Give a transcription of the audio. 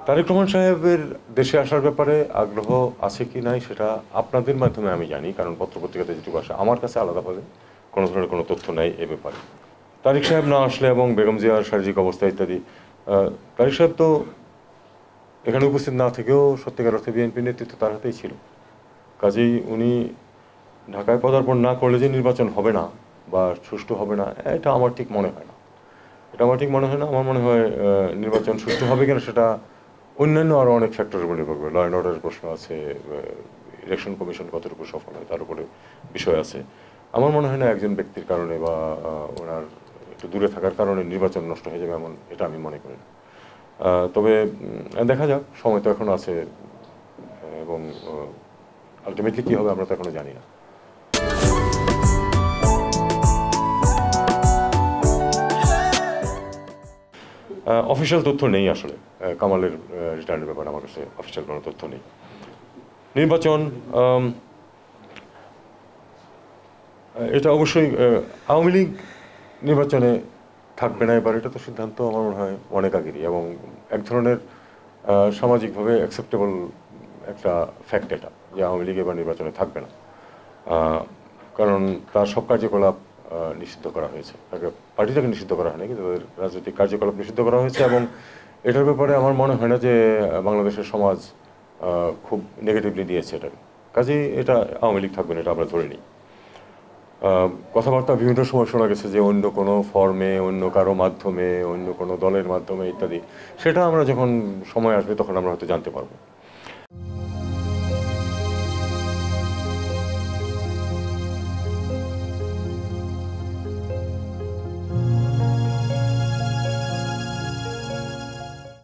তারেক রহমান সাহেবের দেশে আসার ব্যাপারে আগ্রহ আছে কি নাই সেটা আপনাদের মাধ্যমে আমি জানি, কারণ পত্রপত্রিকাতে যেটুকু আসে আমার কাছে আলাদাভাবে কোনো ধরনের কোনো তথ্য নাই এ ব্যাপারে। তারেক সাহেব না আসলে এবং বেগম জিয়ার শারীরিক অবস্থা ইত্যাদি, তারেক সাহেব তো এখানে উপস্থিত না থেকেও সত্যিকার অর্থে বিএনপি নেতৃত্ব তার হাতেই ছিল। কাজেই উনি ঢাকায় পদার্পণ না করলে যে নির্বাচন হবে না বা সুষ্ঠু হবে না, এটা আমার ঠিক মনে হয় না। আমার মনে হয় নির্বাচন সুষ্ঠু হবে কিনা সেটা অন্যান্য আরও অনেক ফ্যাক্টরের উপর নির্ভর করে। ল অ্যান্ড অর্ডারের প্রশ্ন আছে, ইলেকশন কমিশন কতটুকু সফল হয় তার উপরে বিষয় আছে। আমার মনে হয় না একজন ব্যক্তির কারণে বা ওনার একটু দূরে থাকার কারণে নির্বাচন নষ্ট হয়ে যাবে, এমন এটা আমি মনে করি না। তবে দেখা যাক, সময় তো এখন আছে এবং আলটিমেটলি কী হবে আমরা তো এখনো জানি না। অফিসিয়াল তথ্য নেই আসলে কামালের রিটার্নের ব্যাপারে, আমার কাছে অফিসিয়াল কোনো তথ্য নেই। নির্বাচন এটা অবশ্যই আওয়ামী লীগ নির্বাচনে থাকবে না এবার, এটা তো সিদ্ধান্ত আমার মনে হয় অনেক আগেরই এবং এক ধরনের সামাজিকভাবে অ্যাকসেপ্টেবল একটা ফ্যাক্ট এটা, যে আওয়ামী লীগ এবার নির্বাচনে থাকবে না। কারণ তার সব কার্যকলাপ নিষিদ্ধ করা হয়েছে, তাকে পার্টিটাকে নিষিদ্ধ করা হয়নি কিন্তু তাদের রাজনৈতিক কার্যকলাপ নিষিদ্ধ করা হয়েছে এবং এটার ব্যাপারে আমার মনে হয় না যে বাংলাদেশের সমাজ খুব নেগেটিভলি দিয়েছে এটাকে। কাজেই এটা আওয়ামী লীগ থাকবে না, এটা আমরা ধরে নিই। কথাবার্তা বিভিন্ন সময় শোনা গেছে যে অন্য কোনো ফর্মে, অন্য কারো মাধ্যমে, অন্য কোনো দলের মাধ্যমে ইত্যাদি, সেটা আমরা যখন সময় আসবে তখন আমরা হয়তো জানতে পারবো।